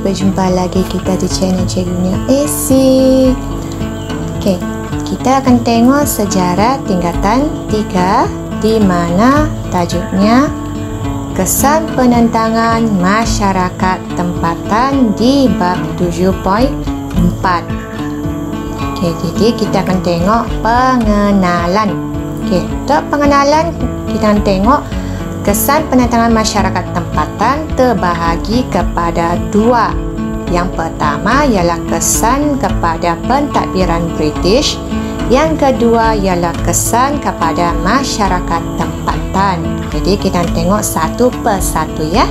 berjumpa lagi kita di channel Cikgunya AC. Okey, kita akan tengok sejarah tingkatan 3 di mana tajuknya Kesan Penentangan Masyarakat Tempatan di bab 7.4. Okey, jadi kita akan tengok pengenalan. Okey, untuk pengenalan kita akan tengok kesan penentangan masyarakat tempatan terbahagi kepada dua. Yang pertama ialah kesan kepada pentadbiran British. Yang kedua ialah kesan kepada masyarakat tempatan. Jadi kita tengok satu persatu ya.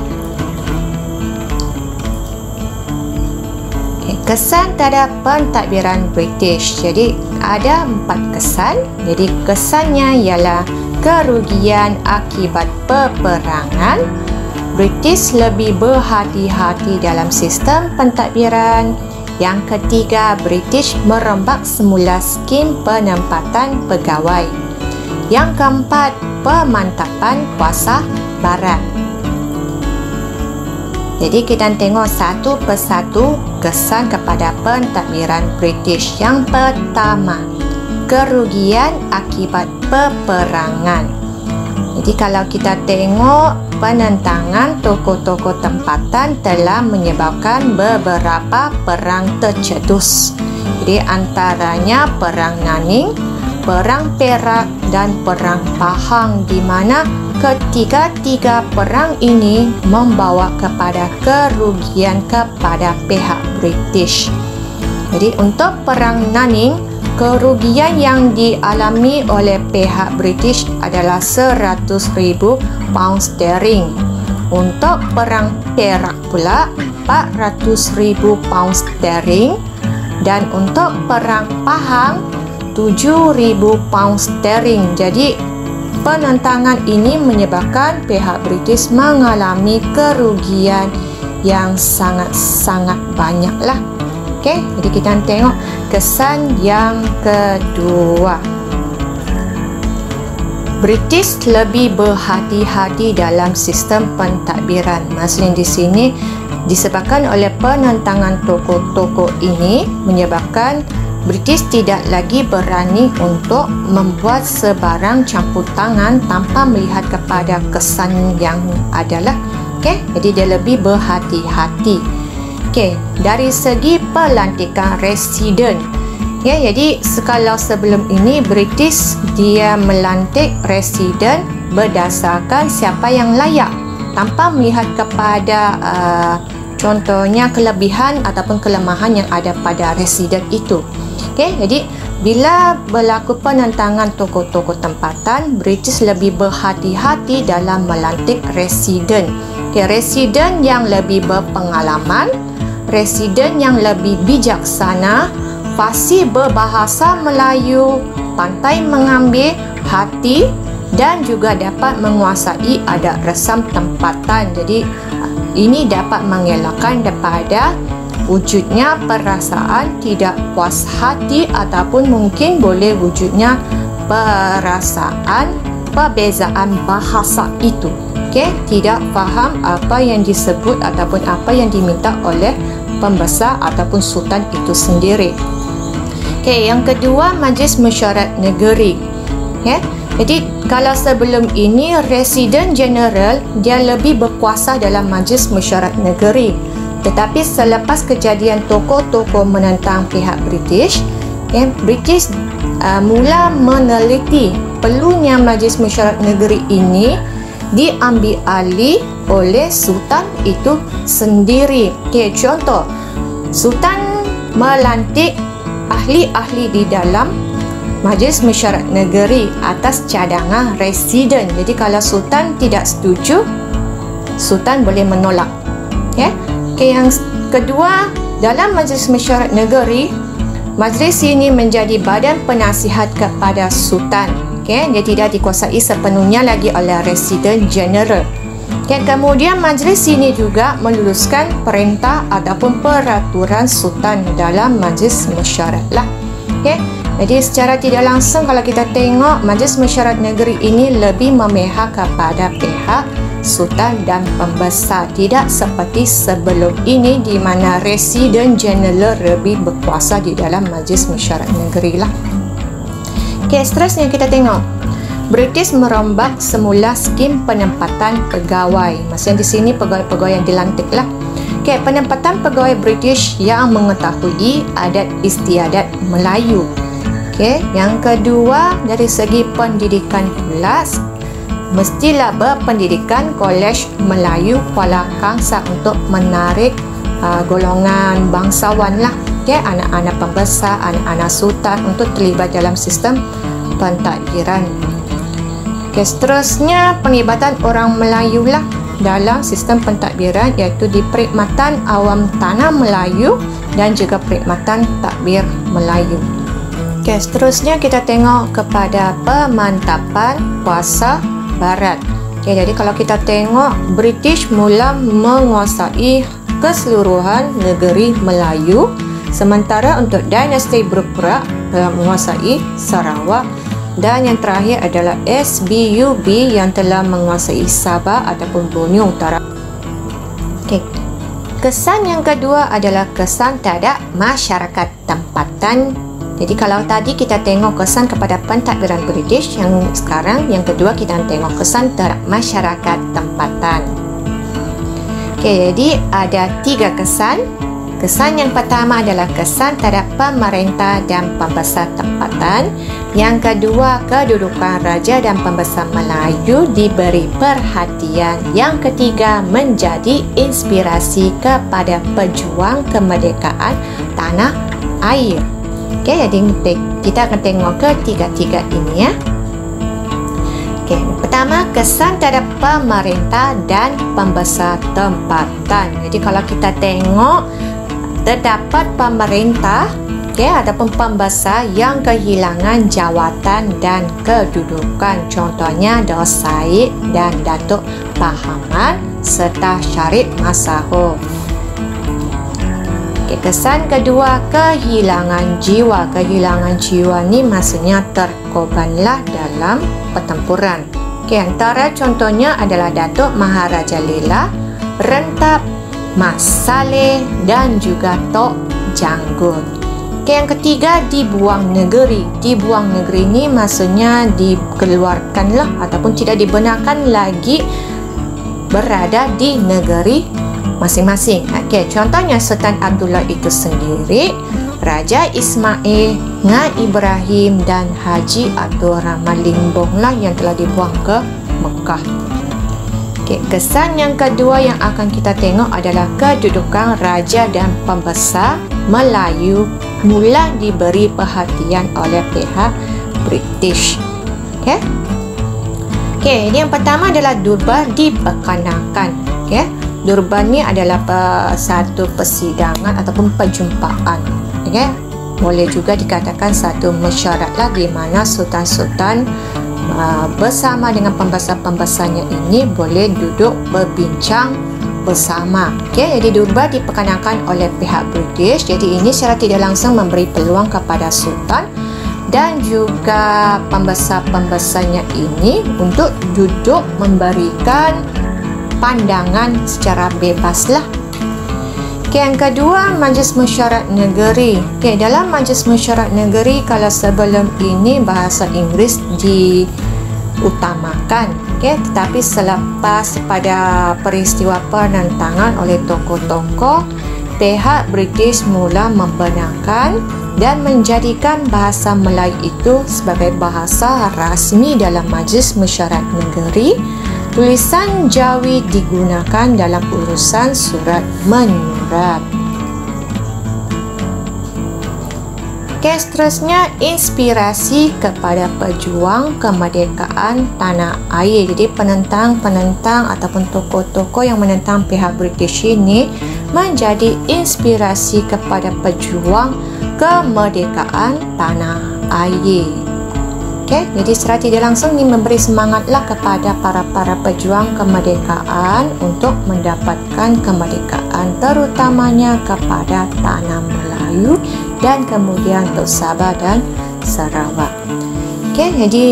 Kesan terhadap pentadbiran British. Jadi ada 4 kesan. Jadi kesannya ialah kerugian akibat peperangan. British lebih berhati-hati dalam sistem pentadbiran. Yang ketiga, British merombak semula skim penempatan pegawai. Yang keempat, pemantapan kuasa barat. Jadi kita tengok satu persatu kesan kepada pentadbiran British. Yang pertama, kerugian akibat peperangan. Jadi kalau kita tengok penentangan tokoh-tokoh tempatan telah menyebabkan beberapa perang tercetus. Jadi antaranya perang Nanning, perang Perak dan perang Pahang, di mana ketiga-tiga perang ini membawa kepada kerugian kepada pihak British. Jadi untuk perang Nanning, kerugian yang dialami oleh pihak British adalah 100,000 pound sterling. Untuk perang Perak pula 400,000 pound sterling, dan untuk perang Pahang 7,000 pound sterling. Jadi penentangan ini menyebabkan pihak British mengalami kerugian yang sangat-sangat banyaklah. Okey, jadi kita tengok kesan yang kedua. British lebih berhati-hati dalam sistem pentadbiran. Maksudnya di sini disebabkan oleh penentangan tokoh-tokoh ini menyebabkan British tidak lagi berani untuk membuat sebarang campur tangan tanpa melihat kepada kesan yang adalah. Okey, jadi dia lebih berhati-hati. Okey, dari segi pelantikan residen. Ya, jadi kalau sebelum ini British dia melantik residen berdasarkan siapa yang layak tanpa melihat kepada contohnya kelebihan ataupun kelemahan yang ada pada residen itu. Okey, jadi bila berlaku penentangan tokoh-tokoh tempatan, British lebih berhati-hati dalam melantik residen. Okey, residen yang lebih berpengalaman, residen yang lebih bijaksana, fasih berbahasa Melayu, pandai mengambil hati dan juga dapat menguasai adat resam tempatan. Jadi ini dapat mengelakkan daripada wujudnya perasaan tidak puas hati ataupun mungkin boleh wujudnya perasaan perbezaan bahasa itu. Okey, tidak faham apa yang disebut ataupun apa yang diminta oleh pembesar ataupun sultan itu sendiri. Okey, yang kedua, Majlis Mesyuarat Negeri. Okay? Jadi kalau sebelum ini Residen Jeneral dia lebih berkuasa dalam Majlis Mesyuarat Negeri. Tetapi selepas kejadian tokoh-tokoh menentang pihak British, British mula meneliti perlunya Majlis Mesyuarat Negeri ini diambil alih oleh Sultan itu sendiri. Okay, contoh, Sultan melantik ahli-ahli di dalam Majlis Mesyuarat Negeri atas cadangan residen. Jadi kalau Sultan tidak setuju, Sultan boleh menolak. Okay? Okay, yang kedua, dalam Majlis Mesyuarat Negeri, majlis ini menjadi badan penasihat kepada Sultan. Okay? Dia tidak dikuasai sepenuhnya lagi oleh Residen General. Okay, kemudian majlis ini juga meluluskan perintah ataupun peraturan Sultan dalam Majlis Mesyuarat lah. Okay? Jadi secara tidak langsung kalau kita tengok Majlis Mesyuarat Negeri ini lebih memihak kepada pihak sultan dan pembesar. Tidak seperti sebelum ini di mana residen jeneral lebih berkuasa di dalam Majlis Mesyuarat Negeri lah. Okey, seterusnya kita tengok. British merombak semula skim penempatan pegawai. Maksudnya di sini pegawai-pegawai yang dilantik lah. Okey, penempatan pegawai British yang mengetahui adat istiadat Melayu. Okey, yang kedua dari segi pendidikan pula, mestilah berpendidikan Kolej Melayu Kuala Kangsar untuk menarik golongan bangsawan lah. Okey, anak-anak pembesar, anak-anak sultan untuk terlibat dalam sistem pentadbiran. Okey, seterusnya penglibatan orang Melayu lah dalam sistem pentadbiran, iaitu di Perkhidmatan Awam Tanah Melayu dan juga Perkhidmatan Tadbir Melayu. Okey, seterusnya kita tengok kepada pemantapan kuasa Barat. Okay, jadi kalau kita tengok, British mula menguasai keseluruhan negeri Melayu, sementara untuk dinasti Berperak telah menguasai Sarawak, dan yang terakhir adalah SBUB yang telah menguasai Sabah ataupun Borneo Utara. Okay. Kesan yang kedua adalah kesan terhadap masyarakat tempatan. Jadi kalau tadi kita tengok kesan kepada pentadbiran British, yang sekarang yang kedua kita tengok kesan terhadap masyarakat tempatan. Okey, jadi ada 3 kesan. Kesan yang pertama adalah kesan terhadap pemerintah dan pembesar tempatan. Yang kedua, kedudukan raja dan pembesar Melayu diberi perhatian. Yang ketiga, menjadi inspirasi kepada pejuang kemerdekaan tanah air. Okey, jadi kita akan tengok ketiga-tiga ini ya. Okey, pertama, kesan terhadap pemerintah dan pembesar tempatan. Jadi kalau kita tengok, terdapat pemerintah, okey, ataupun pembesar yang kehilangan jawatan dan kedudukan. Contohnya Datuk Said dan Datuk Pahaman serta Syarif Masahur. Kesan kedua, kehilangan jiwa. Kehilangan jiwa ni maksudnya terkorbanlah dalam pertempuran. Antara contohnya adalah Datuk Maharaja Lela, Rentap, Mas Saleh dan juga Tok Janggut. Yang ketiga, dibuang negeri. Dibuang negeri ni maksudnya dikeluarkanlah ataupun tidak dibenarkan lagi berada di negeri masing-masing. Okey, contohnya Sultan Abdullah itu sendiri, Raja Ismail, Nga Ibrahim dan Haji Abdul Rahman Limbong lah yang telah dibuang ke Mekah. Okey, kesan yang kedua yang akan kita tengok adalah kedudukan raja dan pembesar Melayu mula diberi perhatian oleh pihak British. Okey. Okey, ini yang pertama adalah Durban diperkenalkan. Okey. Durban ni adalah satu persidangan ataupun perjumpaan. Okay? Boleh juga dikatakan satu mesyuarat lah di mana sultan-sultan bersama dengan pembesar-pembesarnya ini boleh duduk berbincang bersama. Okay? Jadi Durban diperkenalkan oleh pihak British. Jadi ini secara tidak langsung memberi peluang kepada sultan dan juga pembesar-pembesarnya ini untuk duduk memberikan pandangan secara bebas lah. Okay, yang kedua, Majlis Mesyuarat Negeri. Okay, dalam Majlis Mesyuarat Negeri, kalau sebelum ini bahasa Inggeris diutamakan, okay, tetapi selepas pada peristiwa penentangan oleh tokoh-tokoh, pihak British mula membenarkan dan menjadikan bahasa Melayu itu sebagai bahasa rasmi dalam Majlis Mesyuarat Negeri. Tulisan Jawi digunakan dalam urusan surat menyurat. Okay, seterusnya inspirasi kepada pejuang kemerdekaan tanah air. Jadi penentang-penentang ataupun tokoh-tokoh yang menentang pihak British ini menjadi inspirasi kepada pejuang kemerdekaan tanah air. Okay, jadi secara tidak langsung ini memberi semangatlah kepada para pejuang kemerdekaan untuk mendapatkan kemerdekaan, terutamanya kepada tanah Melayu dan kemudian untuk Sabah dan Sarawak. Okay, jadi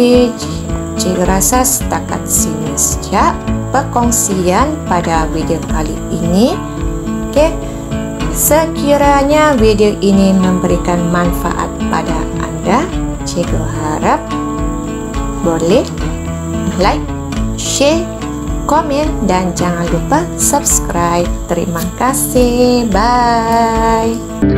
cikgu rasa setakat sini saja. perkongsian pada video kali ini. Okey, sekiranya video ini memberikan manfaat pada anda, cikgu harap boleh like, share, komen dan jangan lupa subscribe. Terima kasih. Bye.